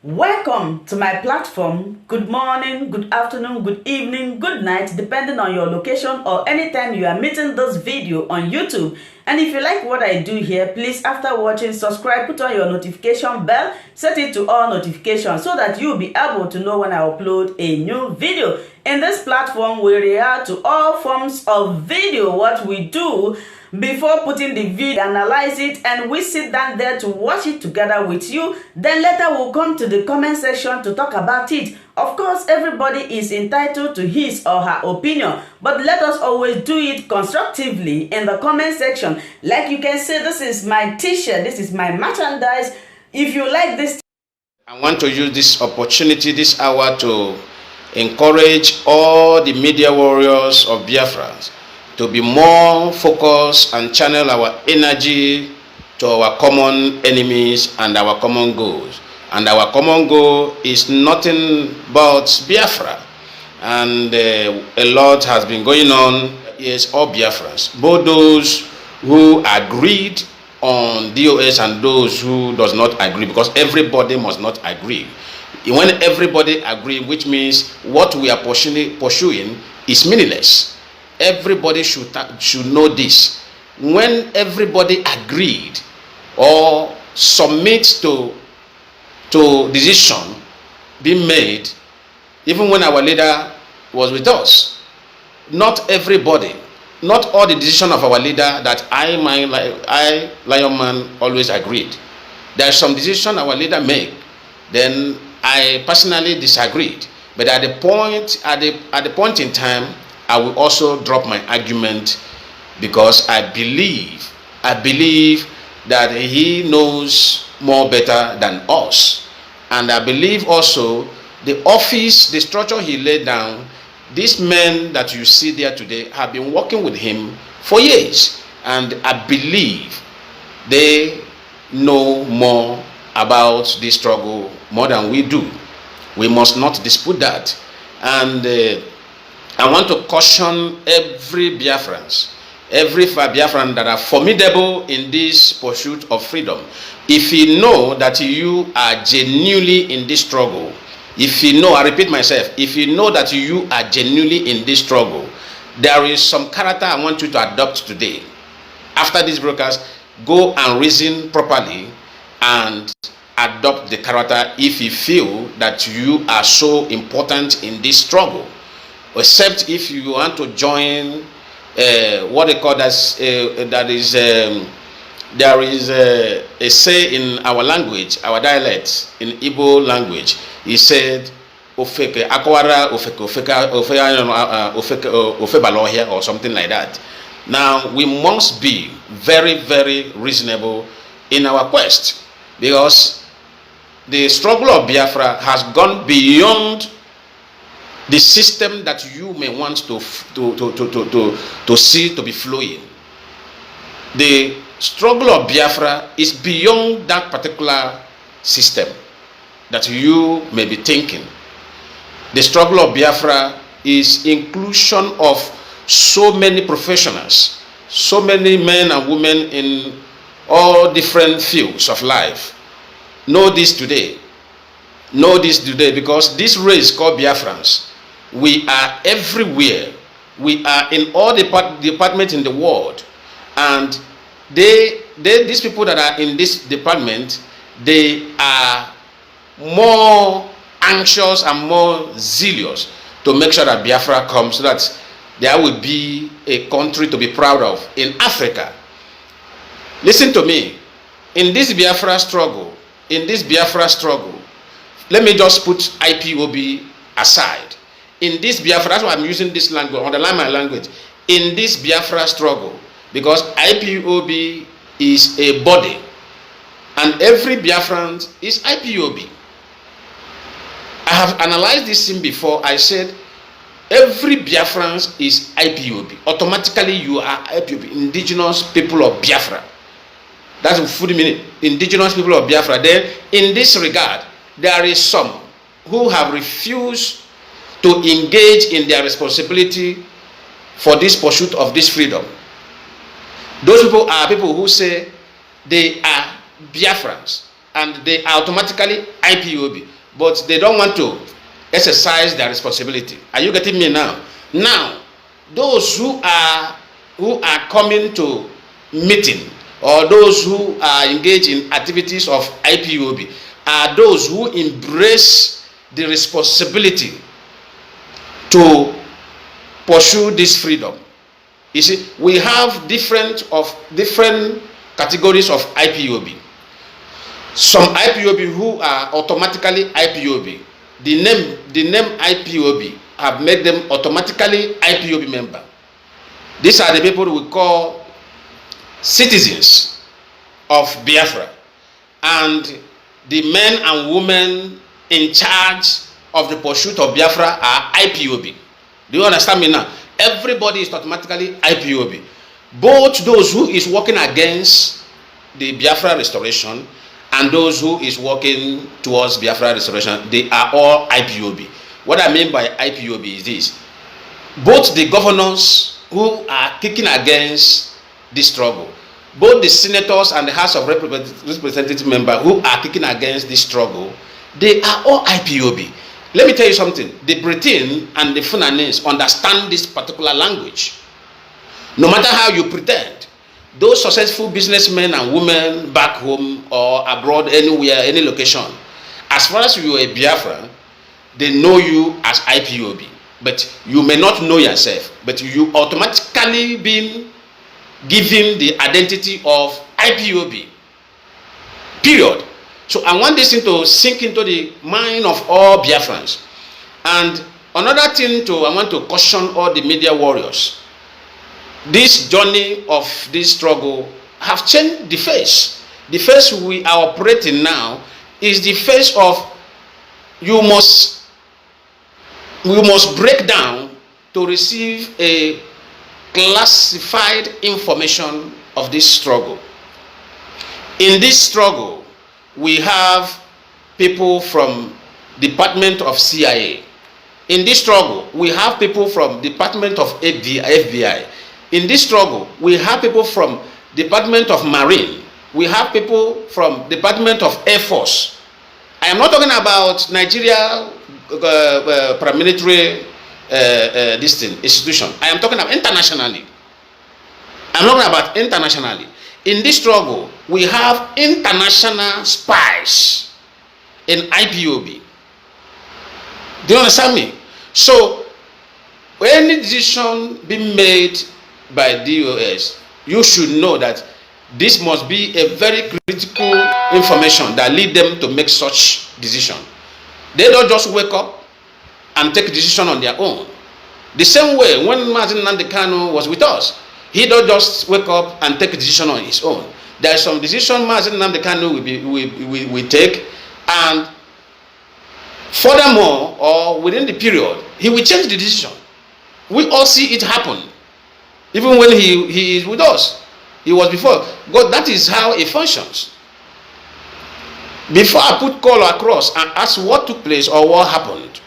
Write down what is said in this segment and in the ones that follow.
Welcome to my platform. Good morning, good afternoon, good evening, good night, depending on your location or anytime you are meeting this video on YouTube. And if you like what I do here, please, after watching, subscribe, put on your notification bell, set it to all notifications so that you'll be able to know when I upload a new video. In this platform, we react to all forms of video. What we do before putting the video, analyze it, and we sit down there to watch it together with you. Then later we'll come to the comment section to talk about it. Of course, everybody is entitled to his or her opinion, but let us always do it constructively in the comment section. Like you can see, this is my t-shirt, this is my merchandise. If you like this, I want to use this opportunity this hour to encourage all the media warriors of Biafra to be more focused and channel our energy to our common enemies and our common goals. And our common goal is nothing but Biafra. And a lot has been going on. Yes, all Biafrans, both those who agreed on DOS and those who does not agree, because everybody must not agree. When everybody agree, which means what we are pursuing is meaningless. Everybody should know this. When everybody agreed or submit to decision being made, even when our leader was with us, not everybody, not all the decision of our leader that I, Lion Man, always agreed. There are some decision our leader made, then I personally disagreed. But at the point in time, I will also drop my argument, because I believe that he knows more better than us. And I believe also the office, the structure he laid down, these men that you see there today have been working with him for years. And I believe they know more about this struggle more than we do. We must not dispute that. And I want to caution every Biafran that are formidable in this pursuit of freedom. If you know that you are genuinely in this struggle, if you know, I repeat myself, if you know that you are genuinely in this struggle, there is some character I want you to adopt today. After this broadcast, go and reason properly and adopt the character if you feel that you are so important in this struggle. Except if you want to join what they call there is a say in our language, our dialect, in Igbo language. He said ofeke akwara ofe balohe or something like that. Now we must be very, very reasonable in our quest, because the struggle of Biafra has gone beyond the system that you may want to see to be flowing. The struggle of Biafra is beyond that particular system that you may be thinking. The struggle of Biafra is inclusion of so many professionals, so many men and women in all different fields of life. Know this today. Know this today, because this race called Biafrans, we are everywhere. We are in all the departments in the world, and these people that are in this department, they are more anxious and more zealous to make sure that Biafra comes, so that there will be a country to be proud of in Africa. Listen to me. In this Biafra struggle, let me just put IPOB aside. In this Biafra, that's why I'm using this language, underline my language. In this Biafra struggle, because IPOB is a body, and every Biafran is IPOB. I have analyzed this thing before. I said every Biafran is IPOB. Automatically, you are IPOB, indigenous people of Biafra. That's the full meaning, indigenous people of Biafra. Then, in this regard, there is some who have refused to engage in their responsibility for this pursuit of this freedom. Those people are people who say they are Biafrans, and they are automatically IPOB, but they don't want to exercise their responsibility. Are you getting me now? Now, those who are coming to meeting, or those who are engaged in activities of IPOB, are those who embrace the responsibility to pursue this freedom. You see, we have different categories of IPOB. Some IPOB who are automatically IPOB. The name IPOB have made them automatically IPOB member. These are the people we call citizens of Biafra, and the men and women in charge of the pursuit of Biafra are IPOB. Do you understand me now? Everybody is automatically IPOB. Both those who is working against the Biafra restoration and those who is working towards Biafra restoration, they are all IPOB. What I mean by IPOB is this: both the governors who are kicking against this struggle, both the senators and the House of Representative members who are kicking against this struggle, they are all IPOB. Let me tell you something. The Britain and the Fulanese understand this particular language. No matter how you pretend, those successful businessmen and women back home or abroad, anywhere, any location, as far as you are a Biafra, they know you as IPOB. But you may not know yourself, but you automatically been given the identity of IPOB. Period. So I want this thing to sink into the mind of all Biafrans. And another thing I want to caution all the media warriors. This journey of this struggle have changed the face. The face we are operating now is the face of we must break down to receive a classified information of this struggle. In this struggle, we have people from Department of CIA. In this struggle, we have people from Department of FBI. In this struggle, we have people from Department of Marine. We have people from Department of Air Force. I am not talking about Nigeria paramilitary institution. I am talking about internationally. I'm talking about internationally. In this struggle, we have international spies in IPOB. Do you understand me? So, any decision being made by DOS, you should know that this must be a very critical information that lead them to make such decision. They don't just wake up and take decision on their own. The same way when Martin Nnamdi Kanu was with us, he don't just wake up and take a decision on his own. There are some decision Martin Nnamdi Kanu will take, and furthermore, or within the period, he will change the decision. We all see it happen. Even when he is with us, he was before. God, that is how it functions. Before I put call across and ask what took place or what happened,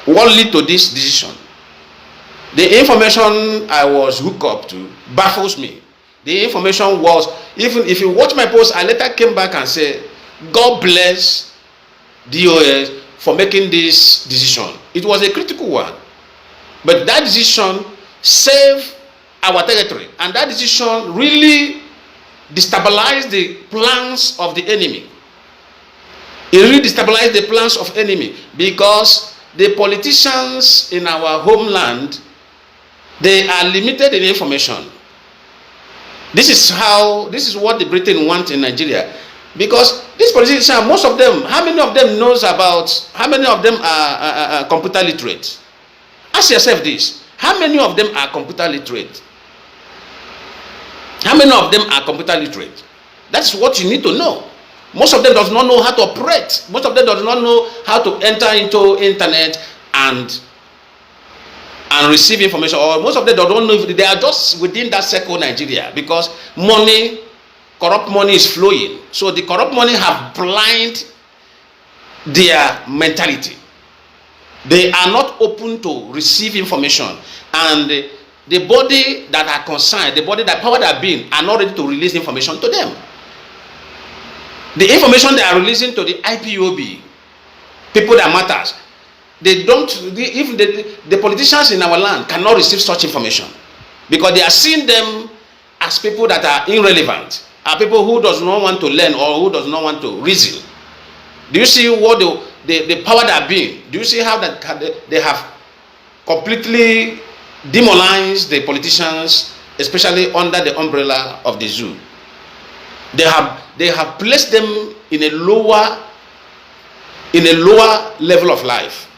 what led to this decision, the information I was hooked up to baffles me. The information was, even if you watch my post, I later came back and said, God bless DOS for making this decision. It was a critical one. But that decision saved our territory. And that decision really destabilized the plans of the enemy. It really destabilized the plans of the enemy, because the politicians in our homeland, they are limited in information. This is what the Britain want in Nigeria. Because these politicians, most of them, how many of them are computer literate? Ask yourself this. How many of them are computer literate? How many of them are computer literate? That's what you need to know. Most of them does not know how to operate. Most of them does not know how to enter into internet and receive information. Or most of them don't know if they are just within that circle Nigeria, because money, corrupt money is flowing. So the corrupt money have blinded their mentality. They are not open to receive information, and the body that are concerned, the body that power that being, are not ready to release information to them. The information they are releasing to the IPOB, people that matters, they don't, even the politicians in our land cannot receive such information because they are seeing them as people that are irrelevant, are people who does not want to learn or who does not want to reason. Do you see what the power that being? Do you see how that they have completely demonized the politicians, especially under the umbrella of the zoo? They have placed them in a lower level of life.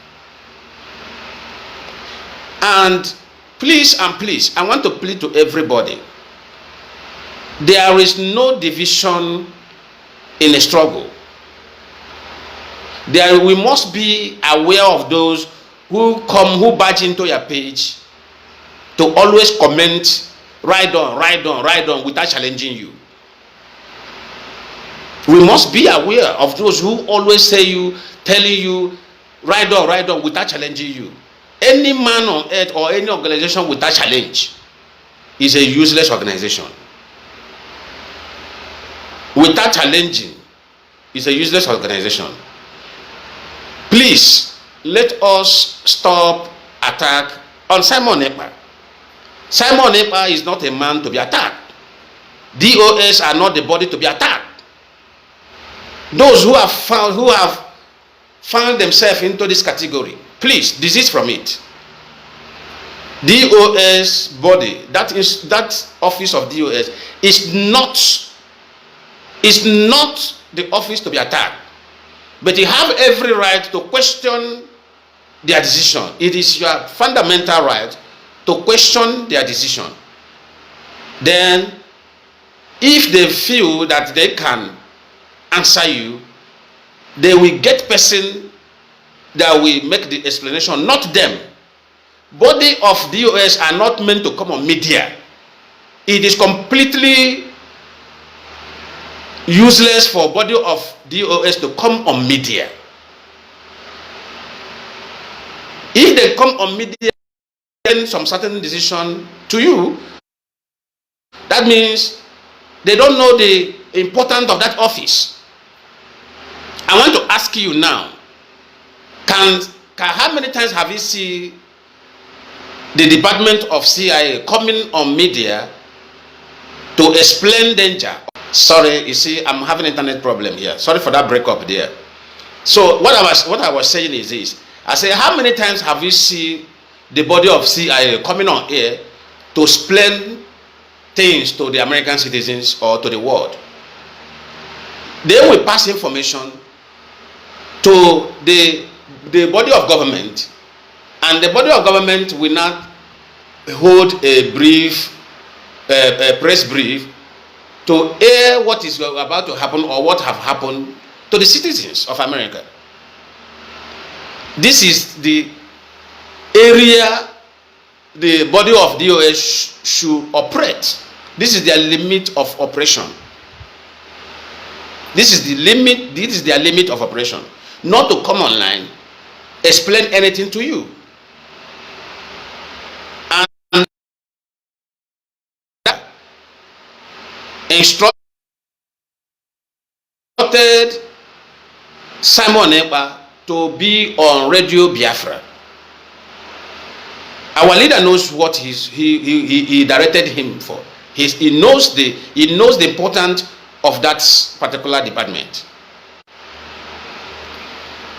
And please, I want to plead to everybody. There is no division in a struggle. We must be aware of those who barge into your page to always comment, ride on without challenging you. We must be aware of those who always telling you, ride on without challenging you. Any man on earth or any organization without challenge is a useless organization. Without challenging is a useless organization. Please, let us stop attack on Simon Ekpa. Simon Ekpa is not a man to be attacked. DOS are not the body to be attacked. Those who have found themselves into this category, please desist from it. DOS body, that office of DOS is not the office to be attacked. But you have every right to question their decision. It is your fundamental right to question their decision. Then, if they feel that they can answer you, they will get person that will make the explanation, not them. Body of DOS are not meant to come on media. It is completely useless for body of DOS to come on media. If they come on media and some certain decision to you, that means they don't know the importance of that office. I want to ask you now, how many times have you seen the Department of CIA coming on media to explain danger? Sorry, you see, I'm having an internet problem here. Sorry for that breakup there. So what I was saying is this. I say, how many times have you seen the body of CIA coming on air to explain things to the American citizens or to the world? They will pass information to the body of government, and the body of government will not hold a press brief to air what is about to happen or what have happened to the citizens of America. This is the area the body of DOS should operate. This is their limit of operation. This is their limit of operation. Not to come online, explain anything to you. And instructed Simon Ekpa to be on Radio Biafra. Our leader knows what he directed him for. He knows the importance of that particular department.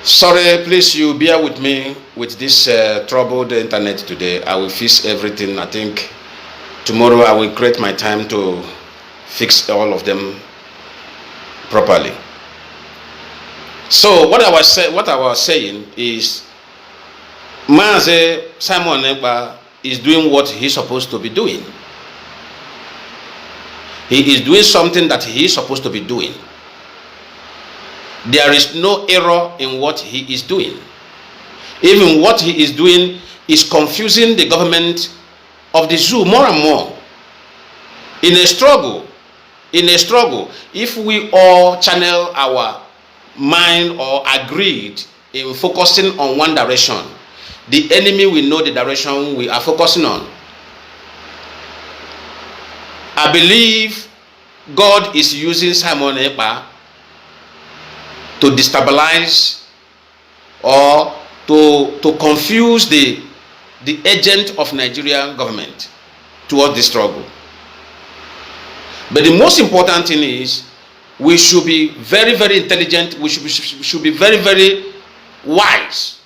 Sorry, please, you bear with me with this troubled internet today. I will fix everything. I think tomorrow I will create my time to fix all of them properly. So what I was saying is, Maze Simon Ekpa is doing what he's supposed to be doing. He is doing something that he is supposed to be doing. There is no error in what he is doing. Even what he is doing is confusing the government of the zoo more and more. In a struggle, if we all channel our mind or agreed in focusing on one direction, the enemy will know the direction we are focusing on. I believe God is using Simon Ekpa to destabilize or to confuse the agent of Nigerian government towards the struggle. But the most important thing is we should be very, very intelligent. We should be very, very wise.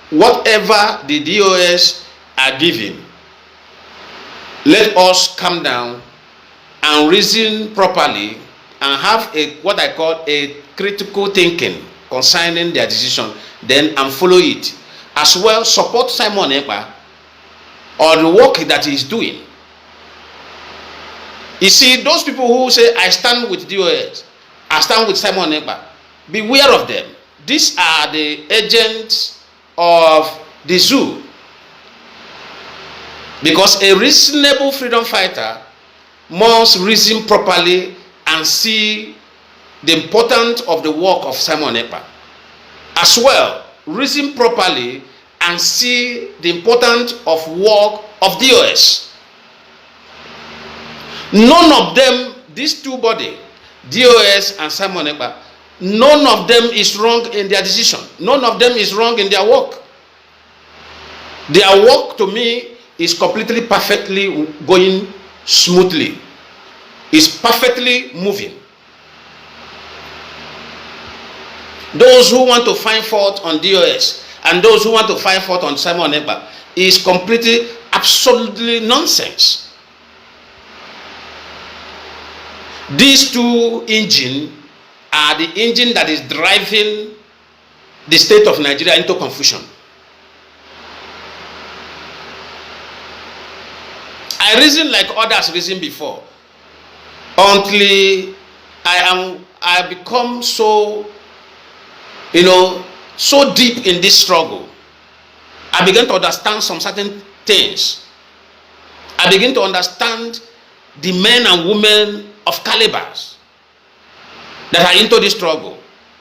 Whatever the DOS are giving, let us calm down and reason properly and have what I call a critical thinking concerning their decision, then and follow it. As well, support Simon Ekpa or the work that he's doing. You see, those people who say, I stand with DOS, I stand with Simon Ekpa, beware of them. These are the agents of the zoo. Because a reasonable freedom fighter must reason properly and see the importance of the work of Simon Ekpa. As well, reason properly and see the importance of work of DOS. None of them, these two bodies, DOS and Simon Ekpa, none of them is wrong in their decision. None of them is wrong in their work. Their work to me is completely, perfectly going smoothly. It's perfectly moving. Those who want to find fault on DOS and those who want to find fault on Simon Ekpa is completely, absolutely nonsense. These two engines are the engine that is driving the state of Nigeria into confusion. I reason like others reasoned before until I become so, so deep in this struggle. I begin to understand some certain things. I begin to understand the men and women of calibers that are into this struggle.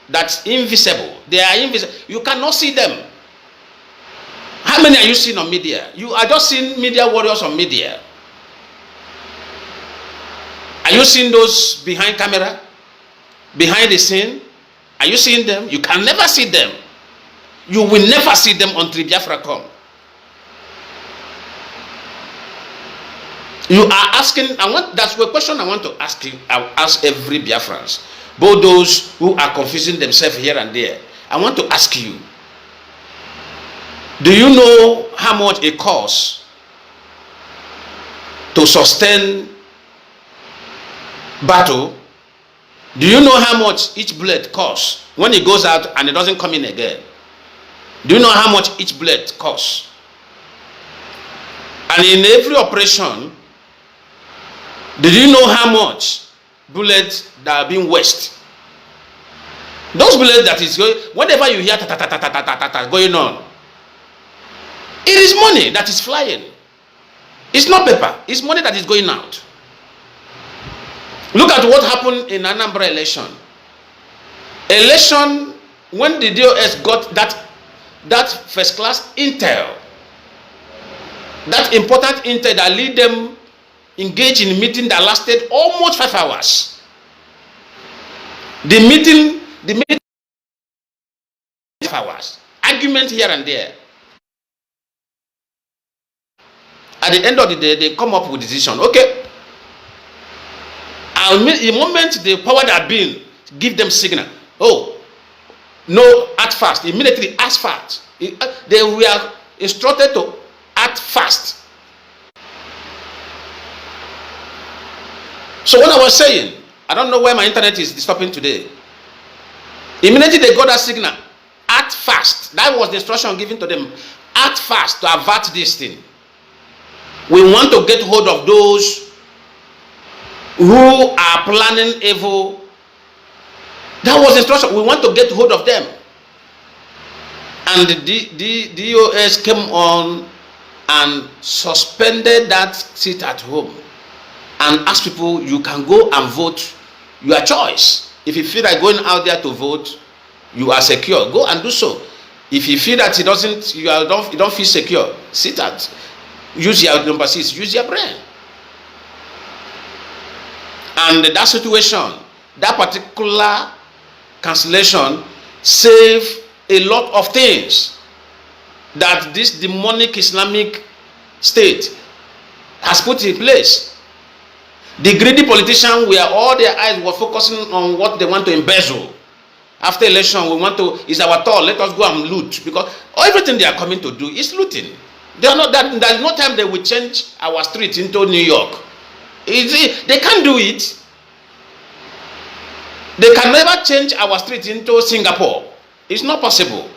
That's invisible. They are invisible. You cannot see them. How many are you seeing on media? You are just seeing media warriors on media. Are you seeing those behind camera? Behind the scene? Are you seeing them? You can never see them. You will never see them until Biafra come. You are asking, that's a question I want to ask you. I'll ask every Biafrans, both those who are confusing themselves here and there. I want to ask you, do you know how much it costs to sustain battle? Do you know how much each bullet costs when it goes out and it doesn't come in again? Do you know how much each bullet costs? And in every operation, did you know how much bullets that are being wasted? Those bullets that is going, whenever you hear ta ta ta ta ta ta ta ta going on, it is money that is flying. It's not paper. It's money that is going out. Look at what happened in Anambra election. Election, when the DOS got that first class intel, that important intel that lead them engage in a meeting that lasted almost 5 hours. The meeting 5 hours. Argument here and there. At the end of the day, they come up with decision. Okay. And the moment the power that been give them signal. Oh, no, act fast. Immediately act fast. They were instructed to act fast. So what I was saying, I don't know why my internet is stopping today. Immediately they got that signal, act fast. That was the instruction given to them. Act fast to avert this thing. We want to get hold of those who are planning evil. That was instruction. We want to get hold of them. And the DOS came on and suspended that seat at home and asked people, you can go and vote your choice. If you feel like going out there to vote, you are secure, go and do so. If you feel that you don't feel secure, sit at, use your number 6, use your brain. And that situation, that particular cancellation save a lot of things that this demonic Islamic state has put in place. The greedy politicians, where all their eyes were focusing on what they want to embezzle. After election, we want to, is our turn, let us go and loot. Because everything they are coming to do is looting. They are not that, there is no time they will change our street into New York. They can't do it. They can never change our street into Singapore. It's not possible.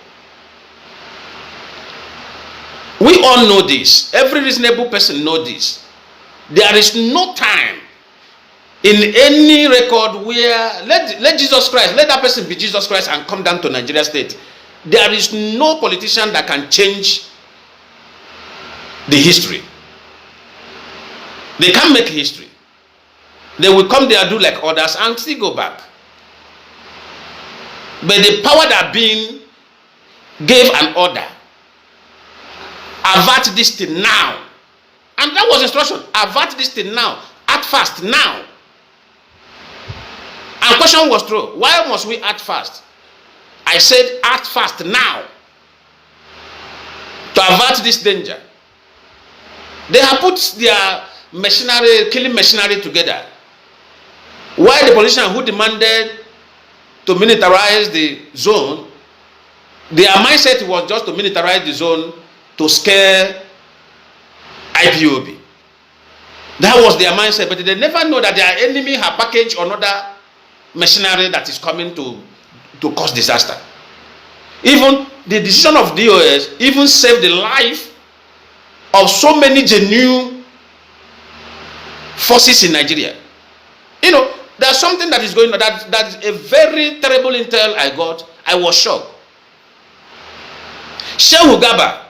We all know this. Every reasonable person knows this. There is no time in any record where let Jesus Christ, let that person be Jesus Christ and come down to Nigeria state. There is no politician that can change the history. They can't make history. They will come there, do like others, and still go back. But the power that being gave an order, avert this thing now. And that was instruction. Avert this thing now. Act fast now. And question was thrown. Why must we act fast? I said act fast now. To avert this danger. They have put their machinery, killing machinery together. Why the politician who demanded to militarize the zone, their mindset was just to militarize the zone to scare IPOB. That was their mindset, but they never know that their enemy have packaged another machinery that is coming to cause disaster. Even the decision of DOS even saved the life of so many genuine forces in Nigeria. You know, there's something that is going on, that's a very terrible intel I got. I was shocked. SH0CKER,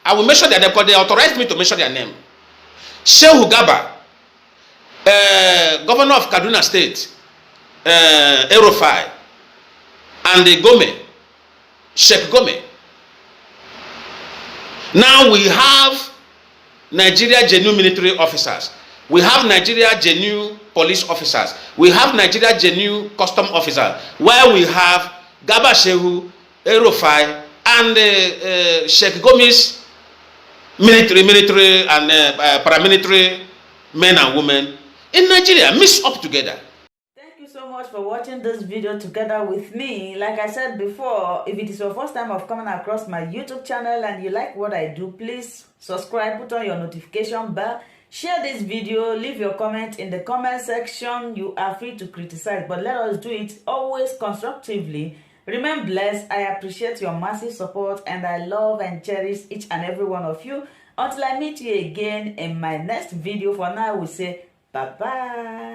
I will mention their name because they authorized me to mention their name. SH0CKER, governor of Kaduna State, Erofai, and the Gome, Sheikh Gome. Now we have Nigeria genuine military officers. We have Nigeria genuine police officers. We have Nigeria genuine custom officers. Where we have Gaba Shehu, Erofai, and Sheikh Gome's military and paramilitary men and women in Nigeria mixed up together. Thank you so much for watching this video together with me. Like I said before, if it is your first time of coming across my YouTube channel and you like what I do, please subscribe, put on your notification bell, share this video, leave your comment in the comment section. You are free to criticize, but let us do it always constructively. Remain blessed. I appreciate your massive support and I love and cherish each and every one of you. Until I meet you again in my next video, for now we say bye-bye.